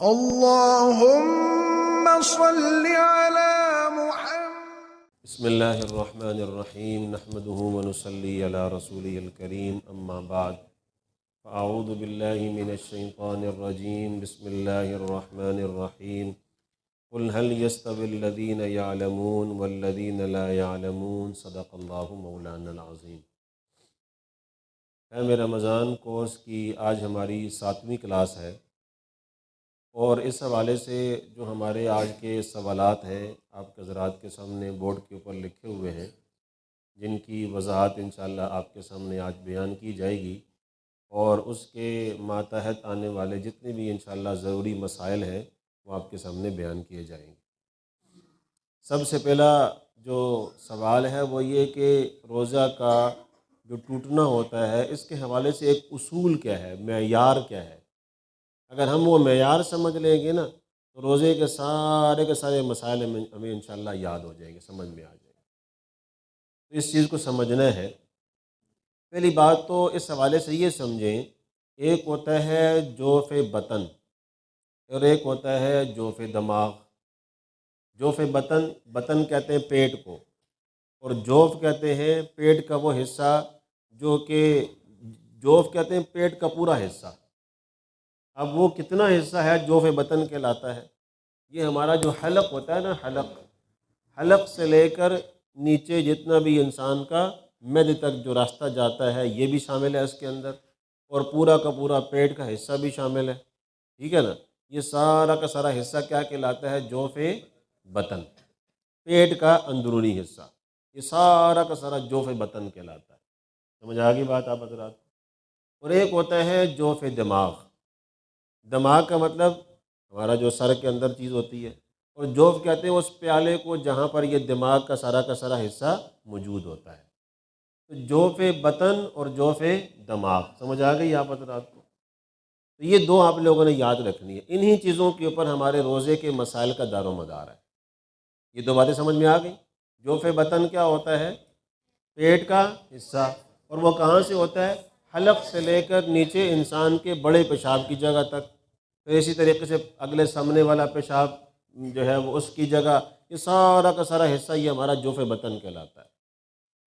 اللهم صل على محمد. بسم اللہ الرحمن الرحیم نحمده ونصلی علی رسوله الکریم اما بعد فاعوذ باللہ من الشیطان الرجیم بسم اللہ الرحمن الرحیم قل هل يستوي الذین يعلمون والذین لا يعلمون صدق اللہ مولانا العظیم۔ میں رمضان کورس کی آج ہماری 7ویں کلاس ہے، اور اس حوالے سے جو ہمارے آج کے سوالات ہیں آپ کے حضرات کے سامنے بورڈ کے اوپر لکھے ہوئے ہیں، جن کی وضاحت انشاءاللہ آپ کے سامنے آج بیان کی جائے گی، اور اس کے ماتحت آنے والے جتنے بھی انشاءاللہ ضروری مسائل ہیں وہ آپ کے سامنے بیان کیے جائیں گے۔ سب سے پہلا جو سوال ہے وہ یہ کہ روزہ کا جو ٹوٹنا ہوتا ہے اس کے حوالے سے ایک اصول کیا ہے، معیار کیا ہے؟ اگر ہم وہ معیار سمجھ لیں گے نا تو روزے کے سارے مسائل ہمیں انشاءاللہ یاد ہو جائیں گے، سمجھ میں آ جائیں گے۔ تو اس چیز کو سمجھنا ہے۔ پہلی بات تو اس حوالے سے یہ سمجھیں، ایک ہوتا ہے جوف بطن اور ایک ہوتا ہے جوف دماغ۔ جوف بطن کہتے ہیں پیٹ کو، اور جوف کہتے ہیں پیٹ کا وہ حصہ جو کہ جوف کہتے ہیں پیٹ کا پورا حصہ۔ اب وہ کتنا حصہ ہے جوف بطن کہلاتا ہے؟ یہ ہمارا جو حلق ہوتا ہے نا، حلق سے لے کر نیچے جتنا بھی انسان کا معدے تک جو راستہ جاتا ہے یہ بھی شامل ہے اس کے اندر، اور پورا کا پورا پیٹ کا حصہ بھی شامل ہے، ٹھیک ہے نا؟ یہ سارا کا سارا حصہ کیا کہلاتا ہے؟ جوف بطن، پیٹ کا اندرونی حصہ، یہ سارا کا سارا جوف بطن کہلاتا ہے۔ سمجھ آ گئی بات آپ حضرات؟ اور ایک ہوتا ہے جوف دماغ۔ دماغ کا مطلب ہمارا جو سر کے اندر چیز ہوتی ہے، اور جوف کہتے ہیں اس پیالے کو جہاں پر یہ دماغ کا سارا حصہ موجود ہوتا ہے۔ تو جوف بطن اور جوف دماغ، سمجھ آ گئی آپ حضرات کو؟ تو یہ دو آپ لوگوں نے یاد رکھنی ہے، انہی چیزوں کے اوپر ہمارے روزے کے مسائل کا دار و مدار ہے۔ یہ دو باتیں سمجھ میں آ گئی؟ جوف بطن کیا ہوتا ہے؟ پیٹ کا حصہ، اور وہ کہاں سے ہوتا ہے؟ حلق سے لے کر نیچے انسان کے بڑے پیشاب کی جگہ تک، پھر اسی طریقے سے اگلے سامنے والا پیشاب جو ہے وہ اس کی جگہ، یہ سارا کا سارا حصہ یہ ہمارا جوف بطن کہلاتا ہے۔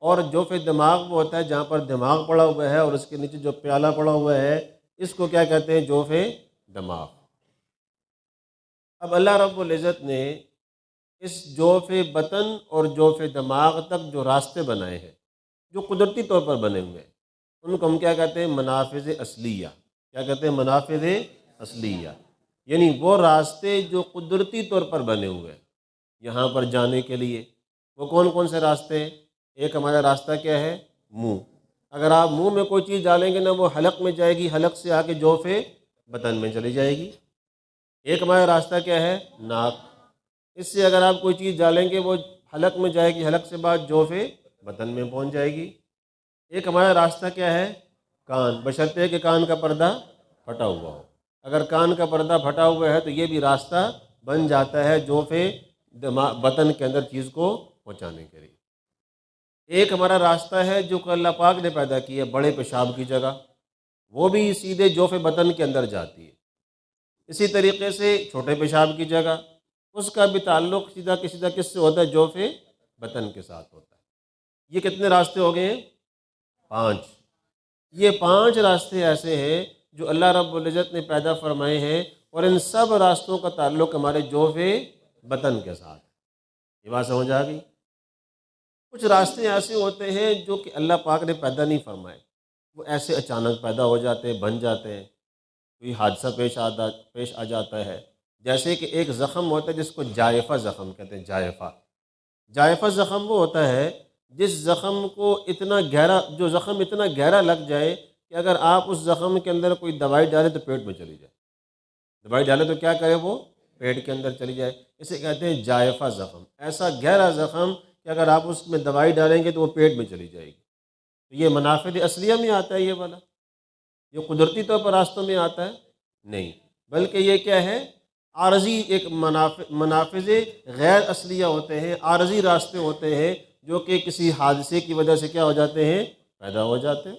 اور جوف دماغ وہ ہوتا ہے جہاں پر دماغ پڑا ہوا ہے، اور اس کے نیچے جو پیالہ پڑا ہوا ہے اس کو کیا کہتے ہیں؟ جوف دماغ۔ اب اللہ رب العزت نے اس جوف بطن اور جوف دماغ تک جو راستے بنائے ہیں، جو قدرتی طور پر بنے ہوئے ہیں، ان کو ہم کیا کہتے ہیں؟ منافذ اصلیہ۔ کیا کہتے ہیں؟ منافذ اصلیہ، یعنی وہ راستے جو قدرتی طور پر بنے ہوئے ہیں یہاں پر جانے کے لیے۔ وہ کون کون سے راستے ہیں؟ ایک ہمارا راستہ کیا ہے؟ منہ۔ اگر آپ منہ میں کوئی چیز ڈالیں گے نا وہ حلق میں جائے گی، حلق سے آ کے جوف بطن میں چلی جائے گی۔ ایک ہمارا راستہ کیا ہے؟ ناک۔ اس سے اگر آپ کوئی چیز ڈالیں گے وہ حلق میں جائے گی، حلق سے بعد جوف بطن میں پہنچ جائے گی۔ ایک ہمارا راستہ کیا ہے؟ کان، بشرطے کہ کان کا پردہ پھٹا ہوا ہو۔ اگر کان کا پردہ پھٹا ہوا ہے تو یہ بھی راستہ بن جاتا ہے جوف بطن کے اندر چیز کو پہنچانے کے لیے۔ ایک ہمارا راستہ ہے جو کہ اللہ پاک نے پیدا کی ہے بڑے پیشاب کی جگہ، وہ بھی سیدھے جوف بطن کے اندر جاتی ہے۔ اسی طریقے سے چھوٹے پیشاب کی جگہ، اس کا بھی تعلق سیدھا کس سے ہوتا ہے؟ جوف بطن کے ساتھ ہوتا ہے۔ یہ کتنے راستے ہو گئے ہیں؟ 5۔ یہ 5 راستے ایسے ہیں جو اللہ رب العزت نے پیدا فرمائے ہیں، اور ان سب راستوں کا تعلق ہمارے جوف بطن کے ساتھ۔ یہ بات سمجھ آ گئی؟ کچھ راستے ایسے ہوتے ہیں جو کہ اللہ پاک نے پیدا نہیں فرمائے، وہ ایسے اچانک پیدا ہو جاتے ہیں، بن جاتے ہیں، کوئی حادثہ پیش آ جاتا ہے۔ جیسے کہ ایک زخم ہوتا ہے جس کو جائفہ زخم کہتے ہیں۔ جائفہ زخم وہ ہوتا ہے جس زخم کو اتنا گہرا لگ جائے کہ اگر آپ اس زخم کے اندر کوئی دوائی ڈالیں تو پیٹ میں چلی جائے۔ دوائی ڈالیں تو کیا کرے؟ وہ پیٹ کے اندر چلی جائے۔ اسے کہتے ہیں جائفہ زخم، ایسا گہرا زخم کہ اگر آپ اس میں دوائی ڈالیں گے تو وہ پیٹ میں چلی جائے گی۔ تو یہ منافذ اصلیہ میں آتا ہے یہ والا؟ یہ قدرتی طور پر راستوں میں آتا ہے؟ نہیں، بلکہ یہ کیا ہے؟ عارضی ایک منافذ غیر اصلیہ ہوتے ہیں، عارضی راستے ہوتے ہیں جو کہ کسی حادثے کی وجہ سے کیا ہو جاتے ہیں؟ پیدا ہو جاتے ہیں۔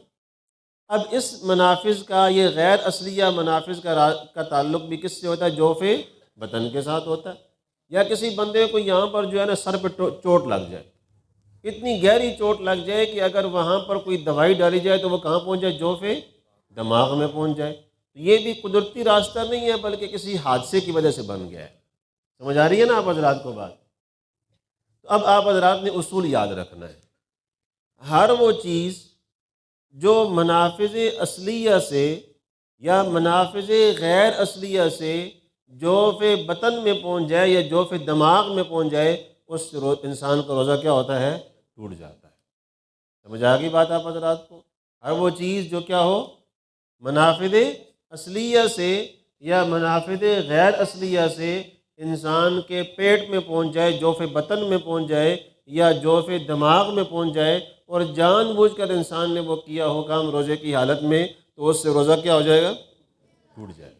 اب اس منافذ کا، یہ غیر اصلیہ منافذ کا تعلق بھی کس سے ہوتا ہے؟ جوف بطن کے ساتھ ہوتا ہے۔ یا کسی بندے کو یہاں پر جو ہے نا سر پہ چوٹ لگ جائے، اتنی گہری چوٹ لگ جائے کہ اگر وہاں پر کوئی دوائی ڈالی جائے تو وہ کہاں پہنچ جائے؟ جوف دماغ میں پہنچ جائے۔ تو یہ بھی قدرتی راستہ نہیں ہے بلکہ کسی حادثے کی وجہ سے بن گیا ہے۔ سمجھ آ رہی ہے نا آپ حضرات کو بات؟ تو اب آپ حضرات نے اصول یاد رکھنا ہے، ہر وہ چیز جو منافذ اصلیہ سے یا منافذ غیر اصلیہ سے جوف بطن میں پہنچ جائے یا جوف دماغ میں پہنچ جائے، اس انسان کا روزہ کیا ہوتا ہے؟ ٹوٹ جاتا ہے۔ سمجھ آ گئی بات آپ حضرات کو؟ ہر وہ چیز جو کیا ہو، منافذ اصلیہ سے یا منافذ غیر اصلیہ سے انسان کے پیٹ میں پہنچ جائے، جوف بطن میں پہنچ جائے یا جوف دماغ میں پہنچ جائے، اور جان بوجھ کر انسان نے وہ کیا ہو کام روزے کی حالت میں، تو اس سے روزہ کیا ہو جائے گا؟ ٹوٹ جائے گا۔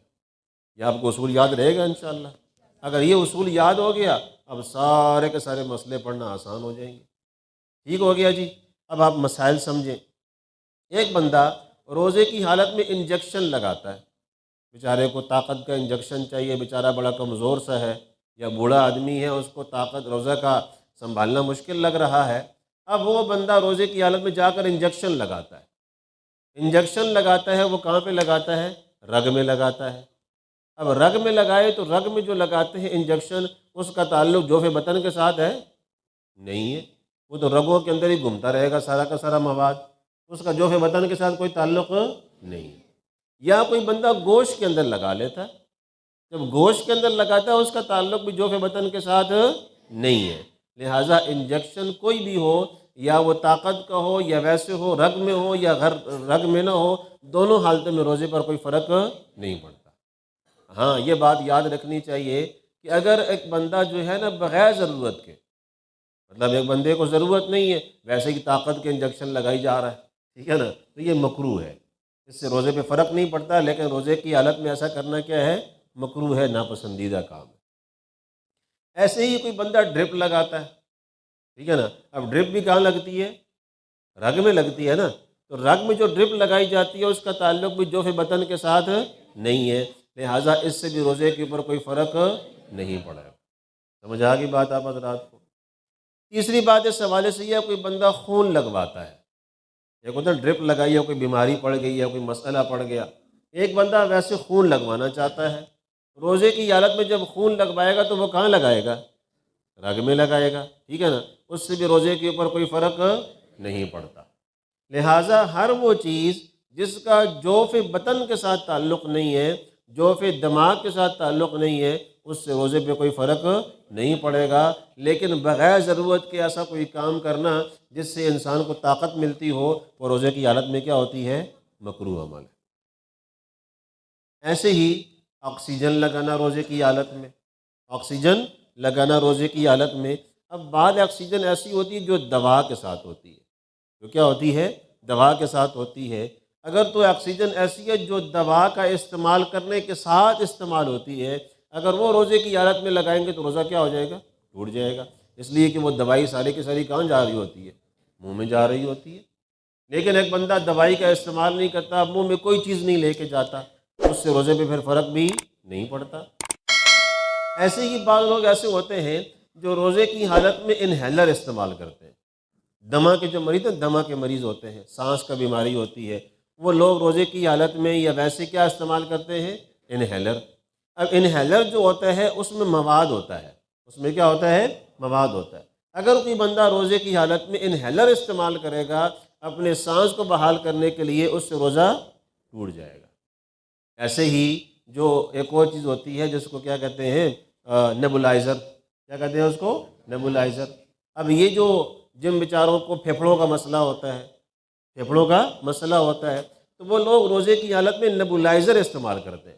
یہ آپ کو اصول یاد رہے گا انشاءاللہ۔ اگر یہ اصول یاد ہو گیا، اب سارے کے سارے مسئلے پڑھنا آسان ہو جائیں گے۔ ٹھیک ہو گیا جی؟ اب آپ مسائل سمجھیں۔ ایک بندہ روزے کی حالت میں انجیکشن لگاتا ہے، بیچارے کو طاقت کا انجیکشن چاہیے، بیچارہ بڑا کمزور سا ہے یا بوڑھا آدمی ہے، اس کو طاقت روزہ کا سنبھالنا مشکل لگ رہا ہے۔ اب وہ بندہ روزے کی حالت میں جا کر انجیکشن لگاتا ہے۔ انجیکشن لگاتا ہے، وہ کہاں پہ لگاتا ہے؟ رگ میں لگاتا ہے۔ اب رگ میں لگائے تو رگ میں جو لگاتے ہیں انجیکشن، اس کا تعلق جوف بطن کے ساتھ ہے؟ نہیں ہے، وہ تو رگوں کے اندر ہی گھومتا رہے گا سارا کا سارا مواد، اس کا جوف بطن کے ساتھ کوئی تعلق نہیں ہے۔ یا کوئی بندہ گوشت کے اندر لگا لیتا ہے، جب گوشت کے اندر لگاتا ہے اس کا تعلق بھی جوف بطن کے ساتھ نہیں ہے۔ لہٰذا انجیکشن کوئی بھی ہو، یا وہ طاقت کا ہو یا ویسے ہو، رگ میں ہو یا رگ میں نہ ہو، دونوں حالتوں میں روزے پر کوئی فرق نہیں پڑتا۔ ہاں یہ بات یاد رکھنی چاہیے کہ اگر ایک بندہ جو ہے نا بغیر ضرورت کے، مطلب ایک بندے کو ضرورت نہیں ہے، ویسے ہی طاقت کے انجیکشن لگائی جا رہا ہے، ٹھیک ہے نا، تو یہ مکروہ ہے، اس سے روزے پہ فرق نہیں پڑتا، لیکن روزے کی حالت میں ایسا کرنا کیا ہے؟ مکروہ ہے، ناپسندیدہ کام ہے۔ ایسے ہی کوئی بندہ ڈرپ لگاتا ہے، ٹھیک ہے نا، اب ڈرپ بھی کہاں لگتی ہے؟ رگ میں لگتی ہے نا، تو رگ میں جو ڈرپ لگائی جاتی ہے اس کا تعلق بھی جوف بطن کے ساتھ نہیں ہے، لہٰذا اس سے بھی روزے کے اوپر کوئی فرق نہیں پڑے گا۔ سمجھ آ گئی بات آپ حضرات کو؟ تیسری بات اس حوالے سے یہ، کوئی بندہ خون لگواتا ہے، ایک ہوتا ہے ڈرپ لگائی ہے، کوئی بیماری پڑ گئی ہے، کوئی مسئلہ پڑ گیا، ایک بندہ ویسے خون لگوانا چاہتا ہے، روزے کی حالت میں جب خون لگوائے گا تو وہ کہاں لگائے گا؟ رگ میں لگائے گا، ٹھیک ہے نا، اس سے بھی روزے کے اوپر کوئی فرق نہیں پڑتا۔ لہٰذا ہر وہ چیز جس کا جوف بطن کے ساتھ تعلق نہیں ہے، جوف دماغ کے ساتھ تعلق نہیں ہے، اس سے روزے پہ کوئی فرق نہیں پڑے گا، لیکن بغیر ضرورت کے ایسا کوئی کام کرنا جس سے انسان کو طاقت ملتی ہو، وہ روزے کی حالت میں کیا ہوتی ہے؟ مکروہ عمل ہے۔ ایسے ہی آکسیجن لگانا روزے کی حالت میں، آکسیجن لگانا روزے کی حالت میں، اب بعض آکسیجن ایسی ہوتی ہے جو دوا کے ساتھ ہوتی ہے، جو کیا ہوتی ہے؟ دوا کے ساتھ ہوتی ہے۔ اگر تو آکسیجن ایسی ہے جو دوا کا استعمال کرنے کے ساتھ استعمال ہوتی ہے، اگر وہ روزے کی حالت میں لگائیں گے تو روزہ کیا ہو جائے گا؟ ٹوٹ جائے گا، اس لیے کہ وہ دوائی ساری کی ساری کہاں جا رہی ہوتی ہے؟ منہ میں جا رہی ہوتی ہے۔ لیکن ایک بندہ دوائی کا استعمال نہیں کرتا، منہ میں کوئی چیز نہیں لے کے جاتا، اس سے روزے پہ پھر فرق بھی نہیں پڑتا۔ ایسے ہی بعض لوگ ایسے ہوتے ہیں جو روزے کی حالت میں انہیلر استعمال کرتے ہیں، دمہ کے جو مریض ہیں، دمہ کے مریض ہوتے ہیں، سانس کا بیماری ہوتی ہے، وہ لوگ روزے کی حالت میں یا ویسے کیا استعمال کرتے ہیں؟ انہیلر۔ اب انہیلر جو ہوتا ہے اس میں مواد ہوتا ہے، اس میں کیا ہوتا ہے؟ مواد ہوتا ہے۔ اگر کوئی بندہ روزے کی حالت میں انہیلر استعمال کرے گا اپنے سانس کو بحال کرنے کے لیے، اس سے روزہ ٹوٹ جائے گا۔ ایسے ہی جو ایک اور چیز ہوتی ہے جس کو کیا کہتے ہیں؟ نیبولائزر، کیا کہتے ہیں اس کو؟ نیبولائزر۔ اب یہ جو جن بیچاروں کو پھیپھڑوں کا مسئلہ ہوتا ہے، پھیپھڑوں کا مسئلہ ہوتا ہے، تو وہ لوگ روزے کی حالت میں نیبولائزر استعمال کرتے ہیں۔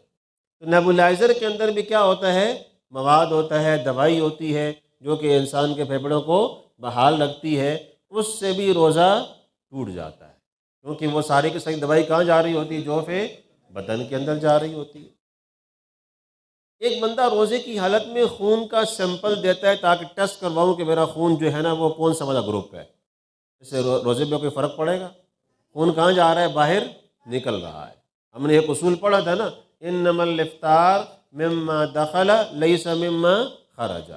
تو نیبولائزر کے اندر بھی کیا ہوتا ہے؟ مواد ہوتا ہے، دوائی ہوتی ہے جو کہ انسان کے پھیپھڑوں کو بحال رکھتی ہے، اس سے بھی روزہ ٹوٹ جاتا ہے، کیونکہ وہ ساری کی ساری دوائی کہاں جا رہی ہوتی ہے؟ جوف بدن کے اندر جا رہی ہوتی ہے۔ ایک بندہ روزے کی حالت میں خون کا سیمپل دیتا ہے تاکہ ٹیسٹ کرواؤں کہ میرا خون جو ہے نا وہ کون سا والا گروپ ہے، اس سے روزے میں کوئی فرق پڑے گا؟ خون کہاں جا رہا ہے؟ باہر نکل رہا ہے۔ ہم نے ایک اصول پڑھا تھا نا، انما الافطار مما دخل لیس مما خرج،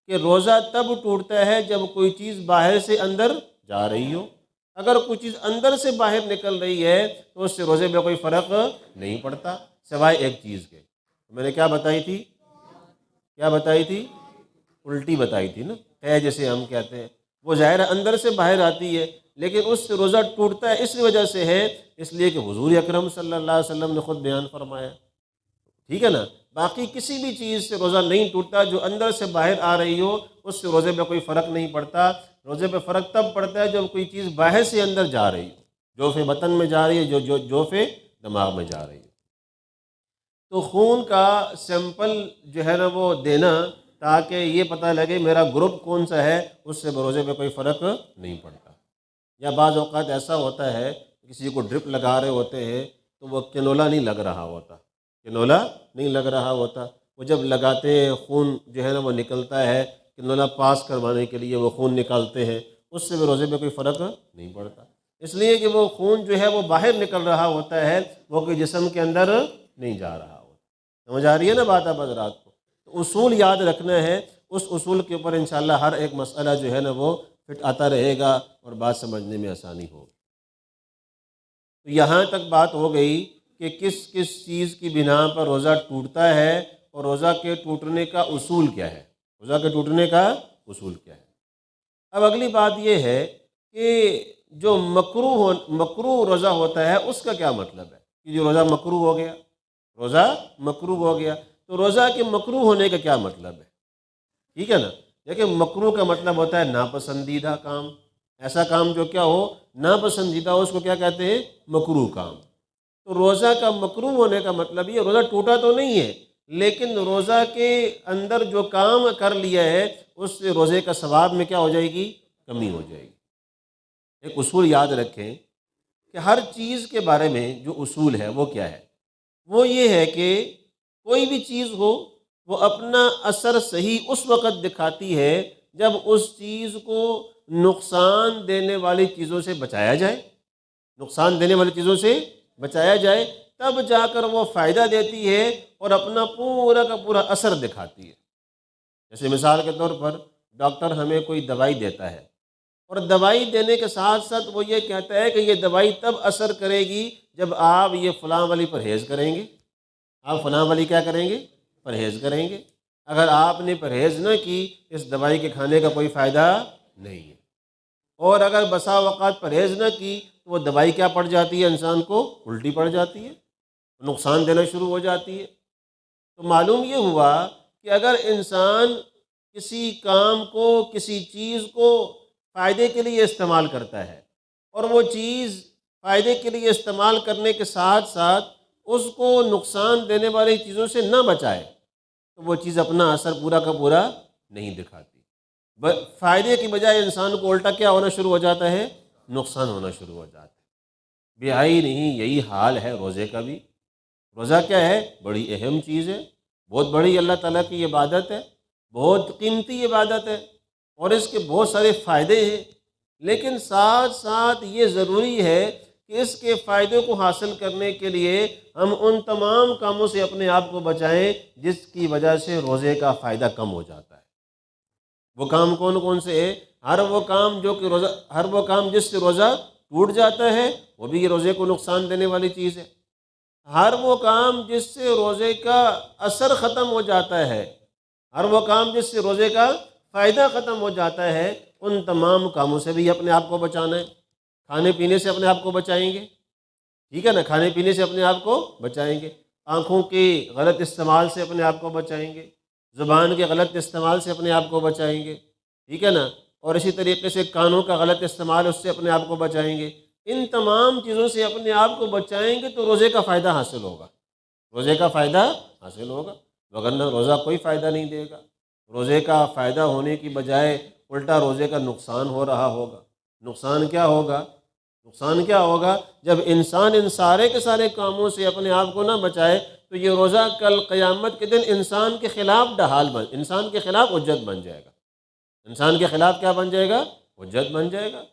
کہ روزہ تب ٹوٹتا ہے جب کوئی چیز باہر سے اندر جا رہی ہو۔ اگر کوئی چیز اندر سے باہر نکل رہی ہے تو اس سے روزے میں کوئی فرق نہیں پڑتا، سوائے ایک چیز کے۔ میں نے کیا بتائی تھی؟ کیا بتائی تھی؟ الٹی بتائی تھی نا، ہے جسے ہم کہتے ہیں، وہ ظاہر اندر سے باہر آتی ہے، لیکن اس سے روزہ ٹوٹتا ہے اس وجہ سے ہے، اس لیے کہ حضور اکرم صلی اللہ علیہ وسلم نے خود بیان فرمایا، ٹھیک ہے نا۔ باقی کسی بھی چیز سے روزہ نہیں ٹوٹتا، جو اندر سے باہر آ رہی ہو اس سے روزے میں کوئی فرق نہیں پڑتا۔ روزے پہ فرق تب پڑتا ہے جب کوئی چیز باہر سے اندر جا رہی ہو، جوف بدن میں جا رہی ہے، جو جوف دماغ میں جا رہی ہے۔ تو خون کا سیمپل جو ہے نا وہ دینا، تاکہ یہ پتہ لگے میرا گروپ کون سا ہے، اس سے روزے میں کوئی فرق نہیں پڑتا۔ یا بعض اوقات ایسا ہوتا ہے کسی کو ڈرپ لگا رہے ہوتے ہیں تو وہ کینولا نہیں لگ رہا ہوتا، کینولا نہیں لگ رہا ہوتا، وہ جب لگاتے ہیں خون جو ہے نا وہ نکلتا ہے، کینولا پاس کروانے کے لیے وہ خون نکالتے ہیں، اس سے بھی روزے میں کوئی فرق نہیں پڑتا، اس لیے کہ وہ خون جو ہے وہ باہر نکل رہا ہوتا ہے، وہ کوئی جسم کے اندر نہیں جا رہا ہوتا۔ سمجھ آ رہی ہے نا بات اب حضرات کو؟ تو اصول یاد رکھنا ہے، اس اصول کے اوپر انشاءاللہ ہر ایک مسئلہ جو ہے نا وہ فٹ آتا رہے گا اور بات سمجھنے میں آسانی ہوگی۔ تو یہاں تک بات ہو گئی کہ کس کس چیز کی بنا پر روزہ ٹوٹتا ہے اور روزہ کے ٹوٹنے کا اصول کیا ہے، روزہ کے ٹوٹنے کا اصول کیا ہے۔ اب اگلی بات یہ ہے کہ جو مکروہ روزہ ہوتا ہے اس کا کیا مطلب ہے، کہ جو روزہ مکروہ ہو گیا، روزہ مکروہ ہو گیا، تو روزہ کے مکروہ ہونے کا کیا مطلب ہے؟ ٹھیک ہے نا، دیکھیں مکروہ کا مطلب ہوتا ہے ناپسندیدہ کام، ایسا کام جو کیا ہو ناپسندیدہ ہو، اس کو کیا کہتے ہیں؟ مکروہ کام۔ تو روزہ کا مکروہ ہونے کا مطلب یہ روزہ ٹوٹا تو نہیں ہے، لیکن روزہ کے اندر جو کام کر لیا ہے اس سے روزے کا ثواب میں کیا ہو جائے گی؟ کمی ہو جائے گی۔ ایک اصول یاد رکھیں کہ ہر چیز کے بارے میں جو اصول ہے وہ کیا ہے؟ وہ یہ ہے کہ کوئی بھی چیز ہو وہ اپنا اثر صحیح اس وقت دکھاتی ہے جب اس چیز کو نقصان دینے والی چیزوں سے بچایا جائے، نقصان دینے والی چیزوں سے بچایا جائے، تب جا کر وہ فائدہ دیتی ہے اور اپنا پورا کا پورا اثر دکھاتی ہے۔ جیسے مثال کے طور پر ڈاکٹر ہمیں کوئی دوائی دیتا ہے، اور دوائی دینے کے ساتھ ساتھ وہ یہ کہتا ہے کہ یہ دوائی تب اثر کرے گی جب آپ یہ فلاں والی پرہیز کریں گے، آپ فلاں والی کیا کریں گے؟ پرہیز کریں گے۔ اگر آپ نے پرہیز نہ کی اس دوائی کے کھانے کا کوئی فائدہ نہیں ہے، اور اگر بسا اوقات پرہیز نہ کی تو وہ دوائی کیا پڑ جاتی ہے، انسان کو الٹی پڑ جاتی ہے، نقصان دینا شروع ہو جاتی ہے۔ تو معلوم یہ ہوا کہ اگر انسان کسی کام کو، کسی چیز کو فائدے کے لیے استعمال کرتا ہے، اور وہ چیز فائدے کے لیے استعمال کرنے کے ساتھ ساتھ اس کو نقصان دینے والی چیزوں سے نہ بچائے، تو وہ چیز اپنا اثر پورا کا پورا نہیں دکھاتی۔ فائدے کی بجائے انسان کو الٹا کیا ہونا شروع ہو جاتا ہے؟ نقصان ہونا شروع ہو جاتا ہے۔ بہائی نہیں یہی حال ہے روزے کا بھی۔ روزہ کیا ہے؟ بڑی اہم چیز ہے، بہت بڑی اللہ تعالیٰ کی عبادت ہے، بہت قیمتی عبادت ہے، اور اس کے بہت سارے فائدے ہیں، لیکن ساتھ ساتھ یہ ضروری ہے کہ اس کے فائدے کو حاصل کرنے کے لیے ہم ان تمام کاموں سے اپنے آپ کو بچائیں جس کی وجہ سے روزے کا فائدہ کم ہو جاتا ہے۔ وہ کام کون کون سے ہیں؟ ہر وہ کام جس سے روزہ ٹوٹ جاتا ہے وہ بھی روزے کو نقصان دینے والی چیز ہے۔ ہر وہ کام جس سے روزے کا اثر ختم ہو جاتا ہے، ہر وہ کام جس سے روزے کا فائدہ ختم ہو جاتا ہے، ان تمام کاموں سے بھی اپنے آپ کو بچانا ہے۔ کھانے پینے سے اپنے آپ کو بچائیں گے، ٹھیک ہے نا، کھانے پینے سے اپنے آپ کو بچائیں گے، آنکھوں کے غلط استعمال سے اپنے آپ کو بچائیں گے، زبان کے غلط استعمال سے اپنے آپ کو بچائیں گے، ٹھیک ہے نا، اور اسی طریقے سے کانوں کا غلط استعمال، اس سے اپنے آپ کو بچائیں گے۔ ان تمام چیزوں سے اپنے آپ کو بچائیں گے تو روزے کا فائدہ حاصل ہوگا، روزے کا فائدہ حاصل ہوگا، وگرنہ روزہ کوئی فائدہ نہیں دے گا۔ روزے کا فائدہ ہونے کی بجائے الٹا روزے کا نقصان ہو رہا ہوگا۔ نقصان کیا ہوگا؟ نقصان کیا ہوگا؟ جب انسان ان سارے کے سارے کاموں سے اپنے آپ کو نہ بچائے تو یہ روزہ کل قیامت کے دن انسان کے خلاف انسان کے خلاف حجت بن جائے گا۔ انسان کے خلاف کیا بن جائے گا؟ حجت بن جائے گا۔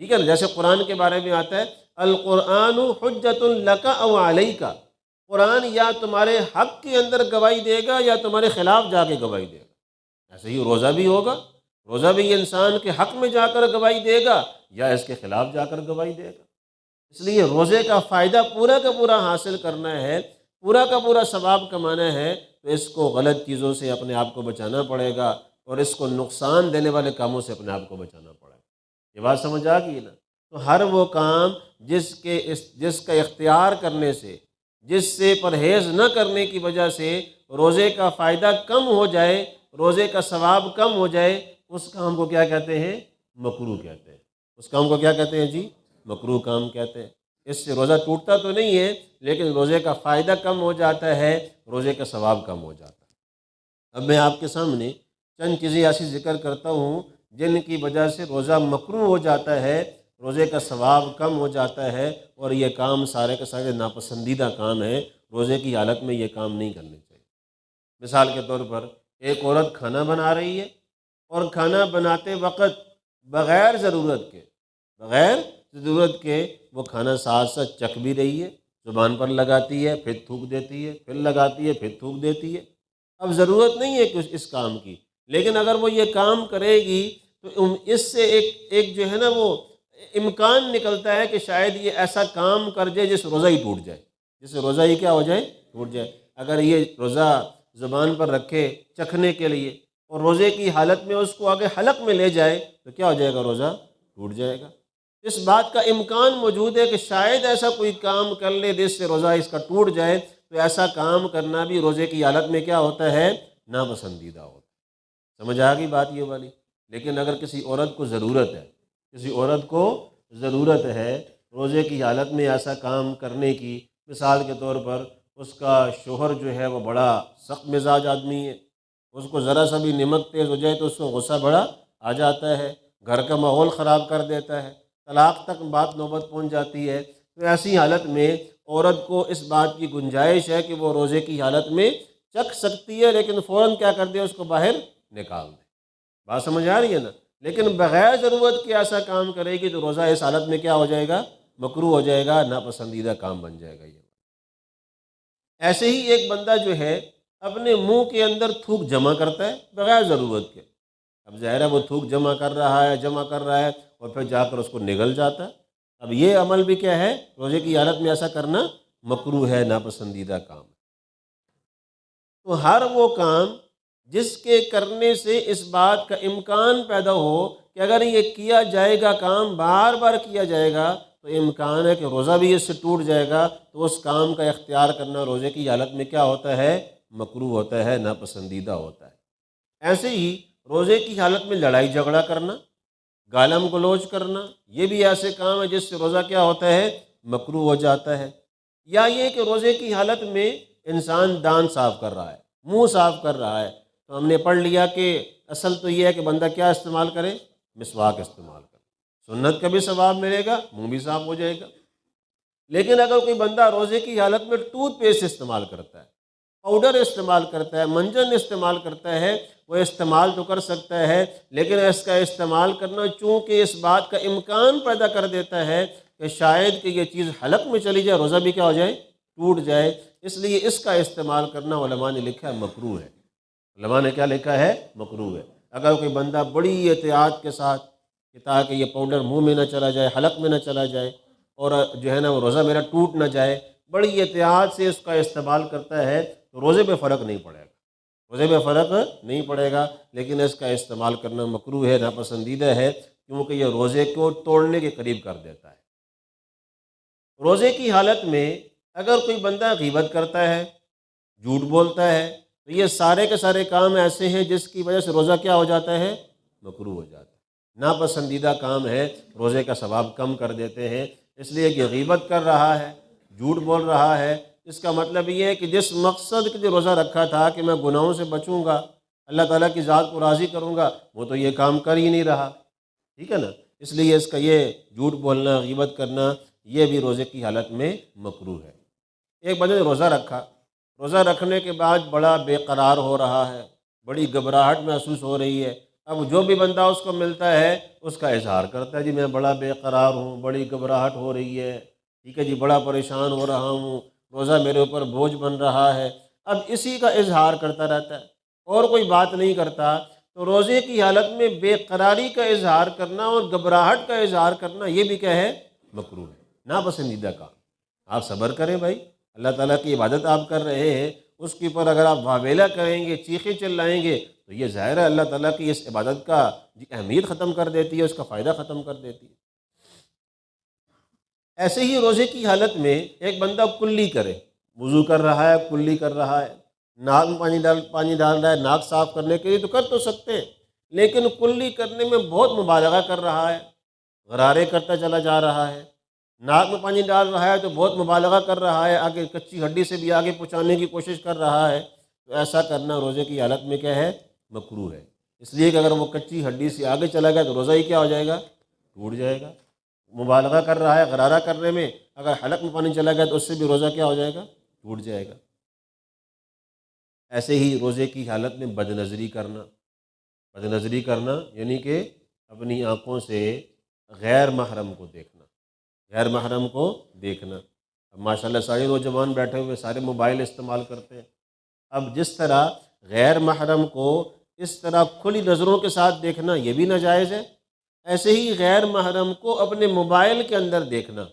ٹھیک ہے نا، جیسے قرآن کے بارے میں آتا ہے القرآن حجت لک او علیک، قرآن یا تمہارے حق کے اندر گواہی دے گا یا تمہارے خلاف جا کے گواہی دے گا۔ ایسے ہی روزہ بھی ہوگا، روزہ بھی انسان کے حق میں جا کر گواہی دے گا یا اس کے خلاف جا کر گواہی دے گا۔ اس لیے روزے کا فائدہ پورا کا پورا حاصل کرنا ہے، پورا کا پورا ثواب کمانا ہے، تو اس کو غلط چیزوں سے اپنے آپ کو بچانا پڑے گا اور اس کو نقصان دینے والے کاموں سے اپنے آپ کو بچانا پڑے گا۔ یہ بات سمجھ آ گئی نا؟ تو ہر وہ کام جس کا اختیار کرنے سے، جس سے پرہیز نہ کرنے کی وجہ سے روزے کا فائدہ کم ہو جائے، روزے کا ثواب کم ہو جائے، اس کام کو کیا کہتے ہیں؟ مکروہ کہتے ہیں۔ اس کام کو کیا کہتے ہیں جی؟ مکروہ کام کہتے ہیں۔ اس سے روزہ ٹوٹتا تو نہیں ہے، لیکن روزے کا فائدہ کم ہو جاتا ہے، روزے کا ثواب کم ہو جاتا ہے۔ اب میں آپ کے سامنے چند چیزیں ایسی ذکر کرتا ہوں جن کی وجہ سے روزہ مکروہ ہو جاتا ہے، روزے کا ثواب کم ہو جاتا ہے، اور یہ کام سارے کے سارے ناپسندیدہ کام ہے، روزے کی حالت میں یہ کام نہیں کرنے چاہیے۔ مثال کے طور پر ایک عورت کھانا بنا رہی ہے اور کھانا بناتے وقت بغیر ضرورت کے وہ کھانا ساتھ ساتھ چکھ بھی رہی ہے، زبان پر لگاتی ہے، پھر تھوک دیتی ہے، پھر لگاتی ہے، پھر تھوک دیتی ہے۔ اب ضرورت نہیں ہے کہ اس کام کی، لیکن اگر وہ یہ کام کرے گی تو اس سے ایک جو ہے نا وہ امکان نکلتا ہے کہ شاید یہ ایسا کام کر جائے جس روزہ ہی ٹوٹ جائے، جس سے روزہ ہی کیا ہو جائے؟ ٹوٹ جائے۔ اگر یہ روزہ زبان پر رکھے چکھنے کے لیے اور روزے کی حالت میں اس کو آگے حلق میں لے جائے تو کیا ہو جائے گا؟ روزہ ٹوٹ جائے گا۔ اس بات کا امکان موجود ہے کہ شاید ایسا کوئی کام کر لے جس سے روزہ اس کا ٹوٹ جائے، تو ایسا کام کرنا بھی روزے کی حالت میں کیا ہوتا ہے؟ ناپسندیدہ ہوتا ہے۔ سمجھ آ گئی بات یہ والی؟ لیکن اگر کسی عورت کو ضرورت ہے روزے کی حالت میں ایسا کام کرنے کی، مثال کے طور پر اس کا شوہر جو ہے وہ بڑا سخت مزاج آدمی ہے، اس کو ذرا سا بھی نمک تیز ہو جائے تو اس کو غصہ بڑا آ جاتا ہے، گھر کا ماحول خراب کر دیتا ہے، طلاق تک بات نوبت پہنچ جاتی ہے، تو ایسی حالت میں عورت کو اس بات کی گنجائش ہے کہ وہ روزے کی حالت میں چکھ سکتی ہے، لیکن فوراً کیا کر دے؟ اس کو باہر نکال دے۔ بات سمجھ آ رہی ہے نا؟ لیکن بغیر ضرورت کے ایسا کام کرے گی تو روزہ اس حالت میں کیا ہو جائے گا؟ مکروہ ہو جائے گا، ناپسندیدہ کام بن جائے گا یہ۔ ایسے ہی ایک بندہ جو ہے اپنے منہ کے اندر تھوک جمع کرتا ہے بغیر ضرورت کے، اب ظاہر ہے وہ تھوک جمع کر رہا ہے اور پھر جا کر اس کو نگل جاتا ہے۔ اب یہ عمل بھی کیا ہے؟ روزے کی حالت میں ایسا کرنا مکروہ ہے، ناپسندیدہ کام ہے۔ تو ہر وہ کام جس کے کرنے سے اس بات کا امکان پیدا ہو کہ اگر یہ کیا جائے گا، کام بار بار کیا جائے گا تو امکان ہے کہ روزہ بھی اس سے ٹوٹ جائے گا، تو اس کام کا اختیار کرنا روزے کی حالت میں کیا ہوتا ہے؟ مکروہ ہوتا ہے، ناپسندیدہ ہوتا ہے۔ ایسے ہی روزے کی حالت میں لڑائی جھگڑا کرنا، گالم گلوچ کرنا، یہ بھی ایسے کام ہے جس سے روزہ کیا ہوتا ہے؟ مکروہ ہو جاتا ہے۔ یا یہ کہ روزے کی حالت میں انسان دان صاف کر رہا ہے، منہ صاف کر رہا ہے، تو ہم نے پڑھ لیا کہ اصل تو یہ ہے کہ بندہ کیا استعمال کرے؟ مسواک استعمال کرے، سنت کا بھی ثواب ملے گا، منہ بھی صاف ہو جائے گا۔ لیکن اگر کوئی بندہ روزے کی حالت میں ٹوتھ پیسٹ استعمال کرتا ہے، پاؤڈر استعمال کرتا ہے، منجن استعمال کرتا ہے، وہ استعمال تو کر سکتا ہے، لیکن اس کا استعمال کرنا چونکہ اس بات کا امکان پیدا کر دیتا ہے کہ شاید کہ یہ چیز حلق میں چلی جائے، روزہ بھی کیا ہو جائے؟ ٹوٹ جائے، اس لیے اس کا استعمال کرنا علماء نے لکھا ہے مکروہ ہے۔ علماء نے کیا لکھا ہے؟ مکروہ ہے۔ اگر کوئی بندہ بڑی احتیاط کے ساتھ کہ تاکہ یہ پاؤڈر منہ میں نہ چلا جائے، حلق میں نہ چلا جائے، اور جو ہے نا وہ روزہ میرا ٹوٹ نہ جائے، بڑی احتیاط سے اس کا استعمال کرتا ہے تو روزے پہ فرق نہیں پڑے گا، لیکن اس کا استعمال کرنا مکروہ ہے، ناپسندیدہ ہے، کیونکہ یہ روزے کو توڑنے کے قریب کر دیتا ہے۔ روزے کی حالت میں اگر کوئی بندہ غیبت کرتا ہے، جھوٹ بولتا ہے، تو یہ سارے کے سارے کام ایسے ہیں جس کی وجہ سے روزہ کیا ہو جاتا ہے؟ مکروہ ہو جاتا ہے، ناپسندیدہ کام ہے، روزے کا ثواب کم کر دیتے ہیں۔ اس لیے کہ غیبت کر رہا ہے، جھوٹ بول رہا ہے، اس کا مطلب یہ ہے کہ جس مقصد کے لیے روزہ رکھا تھا کہ میں گناہوں سے بچوں گا، اللہ تعالیٰ کی ذات کو راضی کروں گا، وہ تو یہ کام کر ہی نہیں رہا، ٹھیک ہے نا؟ اس لیے اس کا یہ جھوٹ بولنا، غیبت کرنا، یہ بھی روزے کی حالت میں مکروہ ہے۔ ایک بندے نے روزہ رکھا، روزہ رکھنے کے بعد بڑا بے قرار ہو رہا ہے، بڑی گھبراہٹ محسوس ہو رہی ہے، اب جو بھی بندہ اس کو ملتا ہے اس کا اظہار کرتا ہے، جی میں بڑا بے قرار ہوں، بڑی گھبراہٹ ہو رہی ہے، ٹھیک ہے جی، بڑا پریشان ہو رہا ہوں، روزہ میرے اوپر بوجھ بن رہا ہے۔ اب اسی کا اظہار کرتا رہتا ہے اور کوئی بات نہیں کرتا، تو روزے کی حالت میں بے قراری کا اظہار کرنا اور گھبراہٹ کا اظہار کرنا یہ بھی کیا ہے؟ مکروہ ہے، ناپسندیدہ کام۔ آپ صبر کریں بھائی، اللہ تعالیٰ کی عبادت آپ کر رہے ہیں، اس کے اوپر اگر آپ واویلا کریں گے، چیخیں چلائیں گے، تو یہ ظاہر ہے اللہ تعالیٰ کی اس عبادت کا اہمیت ختم کر دیتی ہے، اس کا فائدہ ختم کر دیتی ہے۔ ایسے ہی روزے کی حالت میں ایک بندہ کلی کرے، وضو کر رہا ہے، کلی کر رہا ہے، ناک میں پانی ڈال رہا ہے، ناک صاف کرنے کے لیے تو کر تو سکتے ہیں، لیکن کلی کرنے میں بہت مبالغہ کر رہا ہے، غرارے کرتا چلا جا رہا ہے، ناک میں پانی ڈال رہا ہے تو بہت مبالغہ کر رہا ہے، آگے کچی ہڈی سے بھی آگے پہنچانے کی کوشش کر رہا ہے، تو ایسا کرنا روزے کی حالت میں کیا ہے؟ مکروہ ہے۔ اس لیے کہ اگر وہ کچی ہڈی سے آگے چلا گیا تو روزہ ہی کیا ہو جائے گا؟ ٹوٹ جائے گا۔ مبالغہ کر رہا ہے غرارہ کرنے میں، اگر حلق میں پانی چلا گیا تو اس سے بھی روزہ کیا ہو جائے گا؟ ٹوٹ جائے گا۔ ایسے ہی روزے کی حالت میں بد نظری کرنا، بد نظری کرنا یعنی کہ اپنی آنکھوں سے غیر محرم کو دیکھنا، غیر محرم کو دیکھنا۔ اب ماشاءاللہ سارے نوجوان بیٹھے ہوئے سارے موبائل استعمال کرتے ہیں۔ اب جس طرح غیر محرم کو اس طرح کھلی نظروں کے ساتھ دیکھنا یہ بھی ناجائز ہے، ایسے ہی غیر محرم کو اپنے موبائل کے اندر دیکھنا،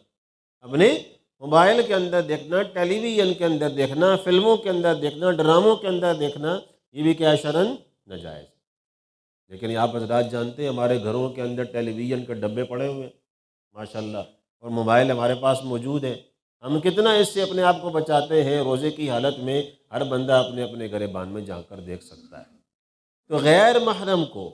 اپنے موبائل کے اندر دیکھنا، ٹیلی ویژن کے اندر دیکھنا، فلموں کے اندر دیکھنا، ڈراموں کے اندر دیکھنا، یہ بھی کیا شرعاً ناجائز ہے۔ لیکن آپ حضرات جانتے ہیں ہمارے گھروں کے اندر ٹیلی ویژن کے ڈبے پڑے ہوئے ہیں ماشاءاللہ، اور موبائل ہمارے پاس موجود ہے، ہم کتنا اس سے اپنے آپ کو بچاتے ہیں؟ روزے کی حالت میں ہر بندہ اپنے اپنے گریبان میں جا کر دیکھ سکتا ہے۔ تو غیر محرم کو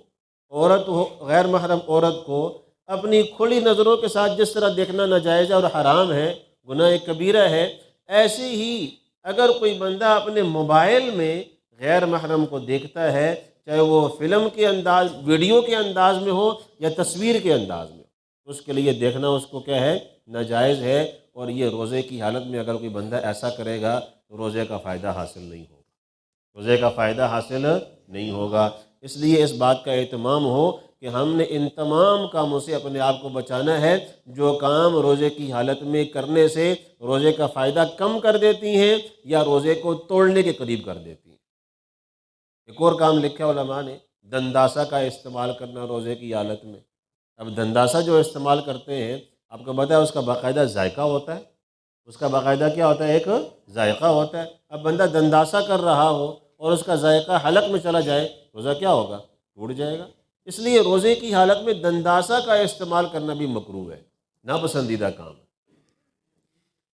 غیر محرم عورت کو اپنی کھلی نظروں کے ساتھ جس طرح دیکھنا ناجائز ہے اور حرام ہے، گناہ کبیرہ ہے، ایسے ہی اگر کوئی بندہ اپنے موبائل میں غیر محرم کو دیکھتا ہے، چاہے وہ فلم کے انداز، ویڈیو کے انداز میں ہو یا تصویر کے انداز میں ہو، اس کے لیے دیکھنا اس کو کیا ہے؟ ناجائز ہے، اور یہ روزے کی حالت میں اگر کوئی بندہ ایسا کرے گا تو روزے کا فائدہ حاصل نہیں ہوگا، روزے کا فائدہ حاصل نہیں ہوگا۔ اس لیے اس بات کا اہتمام ہو کہ ہم نے ان تمام کاموں سے اپنے آپ کو بچانا ہے جو کام روزے کی حالت میں کرنے سے روزے کا فائدہ کم کر دیتی ہیں یا روزے کو توڑنے کے قریب کر دیتی ہیں۔ ایک اور کام لکھا علماء نے، دنداسا کا استعمال کرنا روزے کی حالت میں۔ اب دنداسا جو استعمال کرتے ہیں، آپ کو پتہ ہے اس کا باقاعدہ ذائقہ ہوتا ہے، اس کا باقاعدہ کیا ہوتا ہے؟ ایک ذائقہ ہوتا ہے۔ اب بندہ دنداسا کر رہا ہو اور اس کا ذائقہ حلق میں چلا جائے، روزہ کیا ہوگا؟ ٹوٹ جائے گا۔ اس لیے روزے کی حالت میں دنداسا کا استعمال کرنا بھی مکروہ ہے، ناپسندیدہ کام ہے۔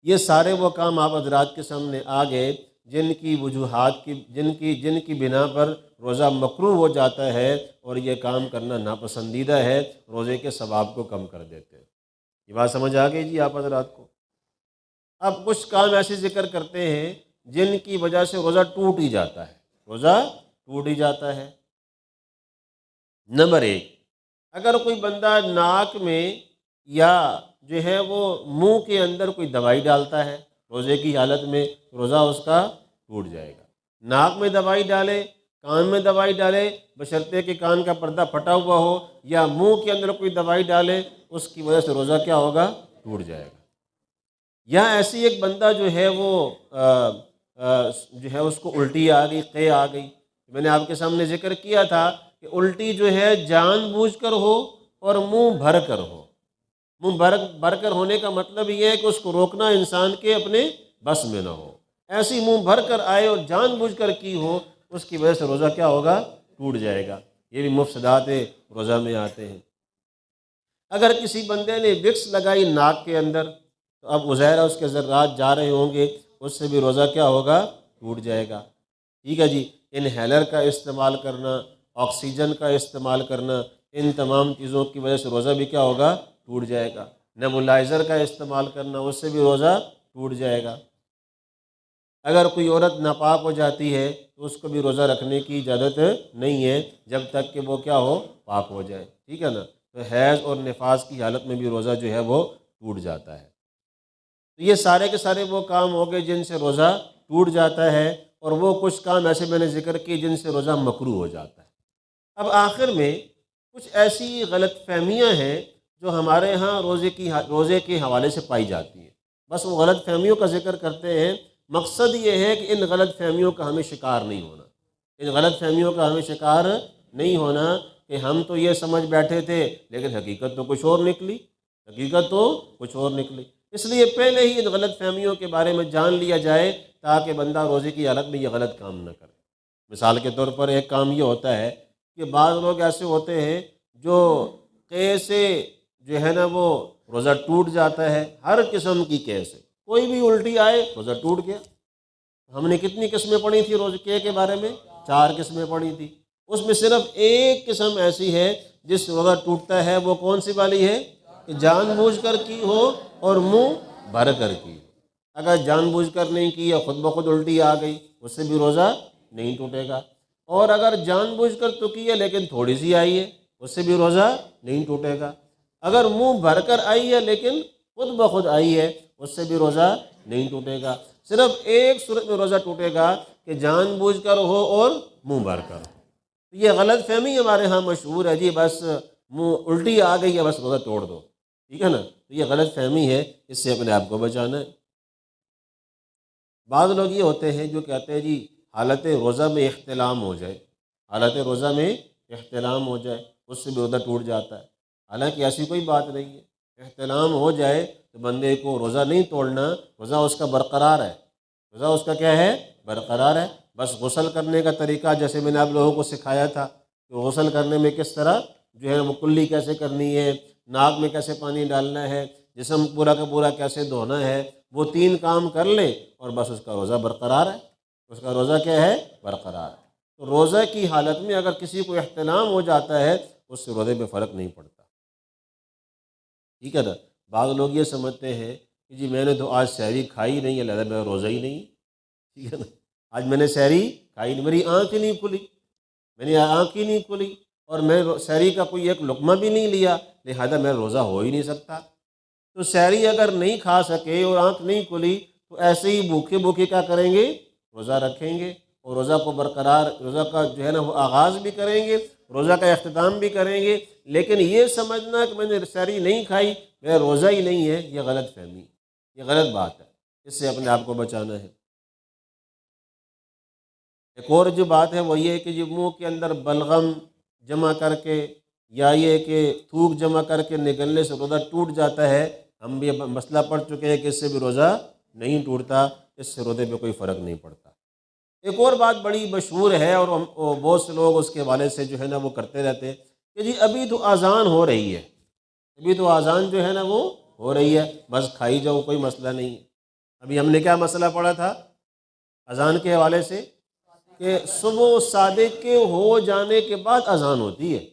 یہ سارے وہ کام آپ حضرات کے سامنے آ گئے جن کی وجوہات کی جن کی بنا پر روزہ مکروہ ہو جاتا ہے، اور یہ کام کرنا ناپسندیدہ ہے، روزے کے ثواب کو کم کر دیتے ہیں۔ یہ بات سمجھ آ گئی جی آپ حضرات کو؟ اب کچھ کام ایسے ذکر کرتے ہیں جن کی وجہ سے روزہ ٹوٹ ہی جاتا ہے، روزہ ٹوٹ ہی جاتا ہے۔ نمبر ایک، اگر کوئی بندہ ناک میں یا جو ہے وہ منہ کے اندر کوئی دوائی ڈالتا ہے روزے کی حالت میں، روزہ اس کا ٹوٹ جائے گا۔ ناک میں دوائی ڈالے، کان میں دوائی ڈالے، بشرطے کہ کان کا پردہ پھٹا ہوا ہو، یا منہ کے اندر کوئی دوائی ڈالے، اس کی وجہ سے روزہ کیا ہوگا؟ ٹوٹ جائے گا۔ یا ایسی ایک بندہ جو ہے وہ جو ہے اس کو الٹی آ گئی، قے آ گئی، میں نے آپ کے سامنے ذکر کیا تھا کہ الٹی جو ہے جان بوجھ کر ہو اور منہ بھر کر ہو۔ منہ بھر کر ہونے کا مطلب یہ ہے کہ اس کو روکنا انسان کے اپنے بس میں نہ ہو، ایسی منہ بھر کر آئے اور جان بوجھ کر کی ہو، اس کی وجہ سے روزہ کیا ہوگا؟ ٹوٹ جائے گا۔ یہ بھی مفسدات روزہ میں آتے ہیں۔ اگر کسی بندے نے وکس لگائی ناک کے اندر، تو اب ظاہر ہے اس کے ذرات جا رہے ہوں گے، اس سے بھی روزہ کیا ہوگا؟ ٹوٹ جائے گا۔ ٹھیک ہے جی، انہیلر کا استعمال کرنا، آکسیجن کا استعمال کرنا، ان تمام چیزوں کی وجہ سے روزہ بھی کیا ہوگا؟ ٹوٹ جائے گا۔ نیبولائزر کا استعمال کرنا، اس سے بھی روزہ ٹوٹ جائے گا۔ اگر کوئی عورت ناپاک ہو جاتی ہے تو اس کو بھی روزہ رکھنے کی اجازت نہیں ہے جب تک کہ وہ کیا ہو؟ پاک ہو جائے۔ ٹھیک ہے نا؟ تو حیض اور نفاس کی حالت میں بھی روزہ جو ہے وہ ٹوٹ جاتا ہے۔ تو یہ سارے کے سارے وہ کام ہو گئے جن سے روزہ ٹوٹ جاتا ہے، اور وہ کچھ کام ایسے میں نے ذکر کیے جن سے روزہ مکروہ ہو جاتا ہے۔ اب آخر میں کچھ ایسی غلط فہمیاں ہیں جو ہمارے ہاں روزے کے حوالے سے پائی جاتی ہیں، بس وہ غلط فہمیوں کا ذکر کرتے ہیں۔ مقصد یہ ہے کہ ان غلط فہمیوں کا ہمیں شکار نہیں ہونا، ان غلط فہمیوں کا ہمیں شکار نہیں ہونا کہ ہم تو یہ سمجھ بیٹھے تھے لیکن حقیقت تو کچھ اور نکلی، حقیقت تو کچھ اور نکلی۔ اس لیے پہلے ہی ان غلط فہمیوں کے بارے میں جان لیا جائے تاکہ بندہ روزے کی حالت میں یہ غلط کام نہ کرے۔ مثال کے طور پر ایک کام یہ ہوتا ہے کہ بعض لوگ ایسے ہوتے ہیں جو قے سے جو ہے نا وہ روزہ ٹوٹ جاتا ہے، ہر قسم کی قے سے، کوئی بھی الٹی آئے روزہ ٹوٹ گیا۔ ہم نے کتنی قسمیں پڑھی تھی روزے کے بارے میں؟ 4 قسمیں پڑھی تھی۔ اس میں صرف ایک قسم ایسی ہے جس روزہ ٹوٹتا ہے، وہ کون سی والی ہے؟ کہ جان بوجھ کر کی ہو اور منہ بھر کر کی ہو۔ اگر جان بوجھ کر نہیں کی یا خود بخود الٹی آ گئی، اس سے بھی روزہ نہیں ٹوٹے گا۔ اور اگر جان بوجھ کر تو کی ہے لیکن تھوڑی سی آئی ہے، اس سے بھی روزہ نہیں ٹوٹے گا۔ اگر منہ بھر کر آئی ہے لیکن خود بخود آئی ہے، اس سے بھی روزہ نہیں ٹوٹے گا۔ صرف ایک صورت میں روزہ ٹوٹے گا کہ جان بوجھ کر ہو اور منہ بھر کر ہو۔ یہ غلط فہمی ہمارے ہاں مشہور ہے، جی بس منہ الٹی آ گئی ہے بس روزہ توڑ دو، ٹھیک ہے نا؟ تو یہ غلط فہمی ہے، اس سے اپنے آپ کو بچانا ہے۔ بعض لوگ یہ ہوتے ہیں جو کہتے ہیں جی حالت روزہ میں احتلام ہو جائے، حالت روزہ میں احتلام ہو جائے اس سے بھی روزہ ٹوٹ جاتا ہے۔ حالانکہ ایسی کوئی بات نہیں ہے، احتلام ہو جائے تو بندے کو روزہ نہیں توڑنا، روزہ اس کا برقرار ہے، روزہ اس کا کیا ہے؟ برقرار ہے۔ بس غسل کرنے کا طریقہ جیسے میں نے آپ لوگوں کو سکھایا تھا کہ غسل کرنے میں کس طرح جو ہے وہ کلی کیسے کرنی ہے، ناک میں کیسے پانی ڈالنا ہے، جسم پورا کا پورا کیسے دھونا ہے، وہ 3 کام کر لے اور بس اس کا روزہ برقرار ہے، اس کا روزہ کیا ہے؟ برقرار ہے۔ تو روزہ کی حالت میں اگر کسی کو احتلام ہو جاتا ہے اس سے روزے میں فرق نہیں پڑتا، ٹھیک ہے نا؟ بعض لوگ یہ سمجھتے ہیں کہ جی میں نے تو آج سحری کھائی نہیں ہے لہذا میرا روزہ ہی نہیں، ٹھیک ہے نا؟ آج میں نے سحری کھائی نہیں، میری آنکھ ہی نہیں کھلی، میں نے آنکھ ہی نہیں کھلی اور میں سحری کا کوئی ایک لقمہ بھی نہیں لیا، لہذا میرا روزہ ہو ہی نہیں سکتا۔ تو سحری اگر نہیں کھا سکے اور آنکھ نہیں کھلی تو ایسے ہی بھوکے بھوکے کیا کریں گے؟ روزہ رکھیں گے، اور روزہ کو برقرار، روزہ کا جو ہے نا وہ آغاز بھی کریں گے، روزہ کا اختتام بھی کریں گے، لیکن یہ سمجھنا کہ میں نے سحری نہیں کھائی میرا روزہ ہی نہیں ہے، یہ غلط فہمی، یہ غلط بات ہے، اس سے اپنے آپ کو بچانا ہے۔ ایک اور جو بات ہے وہ یہ ہے کہ جو منہ کے اندر بلغم جمع کر کے یا یہ کہ تھوک جمع کر کے نگلنے سے روزہ ٹوٹ جاتا ہے، ہم بھی اب مسئلہ پڑھ چکے ہیں کہ اس سے بھی روزہ نہیں ٹوٹتا، اس سے روزے پہ کوئی فرق نہیں پڑتا۔ ایک اور بات بڑی مشہور ہے اور بہت سے لوگ اس کے حوالے سے جو ہے نا وہ کرتے رہتے ہیں کہ جی ابھی تو اذان ہو رہی ہے، ابھی تو اذان جو ہے نا وہ ہو رہی ہے، بس کھائی جاؤ کوئی مسئلہ نہیں ہے۔ ابھی ہم نے کیا مسئلہ پڑھا تھا اذان کے حوالے سے کہ صبح صادق کے ہو جانے کے بعد اذان ہوتی ہے،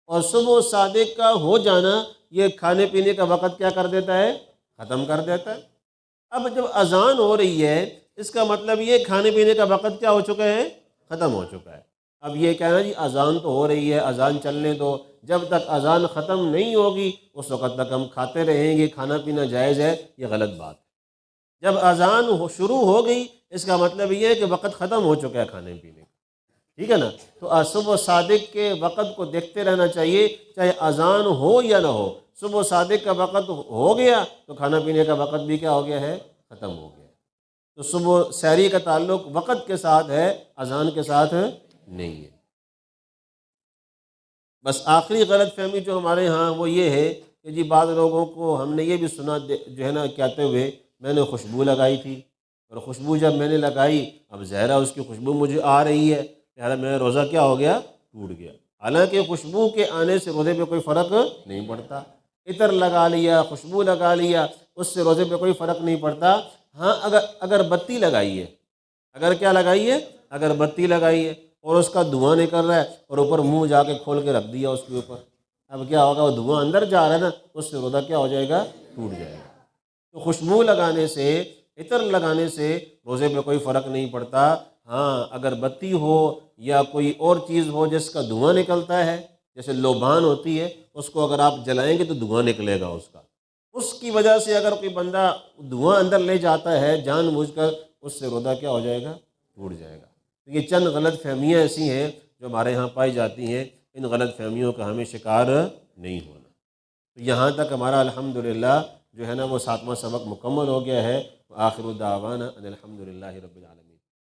اور صبح صادق کا ہو جانا یہ کھانے پینے کا وقت کیا کر دیتا ہے؟ ختم کر دیتا ہے۔ اب جب اذان ہو رہی ہے اس کا مطلب یہ کھانے پینے کا وقت کیا ہو چکا ہے؟ ختم ہو چکا ہے۔ اب یہ کہنا جی اذان تو ہو رہی ہے اذان چلنے دو، جب تک اذان ختم نہیں ہوگی اس وقت تک ہم کھاتے رہیں گے، کھانا پینا جائز ہے، یہ غلط بات ہے۔ جب اذان شروع ہو گئی اس کا مطلب یہ ہے کہ وقت ختم ہو چکا ہے کھانے پینے کا، ٹھیک ہے نا؟ تو صبح صادق کے وقت کو دیکھتے رہنا چاہیے، چاہے اذان ہو یا نہ ہو، صبح صادق کا وقت ہو گیا تو کھانا پینے کا وقت بھی کیا ہو گیا ہے؟ ختم ہو گیا۔ تو صبح سحری کا تعلق وقت کے ساتھ ہے، اذان کے ساتھ نہیں ہے۔ بس آخری غلط فہمی جو ہمارے ہاں وہ یہ ہے کہ جی بعض لوگوں کو ہم نے یہ بھی سنا جو ہے نا کہتے ہوئے میں نے خوشبو لگائی تھی، اور خوشبو جب میں نے لگائی اب ظاہرہ اس کی خوشبو مجھے آ رہی ہے، لہٰذا میرا روزہ کیا ہو گیا؟ ٹوٹ گیا۔ حالانکہ خوشبو کے آنے سے روزے پہ کوئی فرق نہیں پڑتا، عطر لگا لیا، خوشبو لگا لیا، اس سے روزے پہ کوئی فرق نہیں پڑتا۔ ہاں اگر بتی لگائی ہے، اگر کیا لگائی ہے؟ اگر بتی لگائی ہے اور اس کا دھواں نکل رہا ہے اور اوپر منہ جا کے کھول کے رکھ دیا اس کے اوپر، اب کیا ہوگا؟ وہ دھواں اندر جا رہا ہے نا، اس سے روزہ کیا ہو جائے گا؟ ٹوٹ جائے گا۔ تو خوشبو لگانے سے، عطر لگانے سے روزے پہ کوئی فرق نہیں پڑتا۔ ہاں اگر بتی ہو یا کوئی اور چیز ہو جس کا دھواں نکلتا ہے، جیسے لوبان ہوتی ہے، اس کو اگر آپ جلائیں گے تو دھواں نکلے گا اس کا، اس کی وجہ سے اگر کوئی بندہ دھواں اندر لے جاتا ہے جان بوجھ کر، اس سے روزہ کیا ہو جائے گا؟ ٹوٹ جائے گا۔ تو یہ چند غلط فہمیاں ایسی ہیں جو ہمارے ہاں پائی جاتی ہیں، ان غلط فہمیوں کا ہمیں شکار نہیں ہونا۔ تو یہاں تک ہمارا الحمدللہ جو ہے نا وہ 7واں سبق مکمل ہو گیا ہے۔ آخر دعوانا ان الحمدللہ رب العالمین۔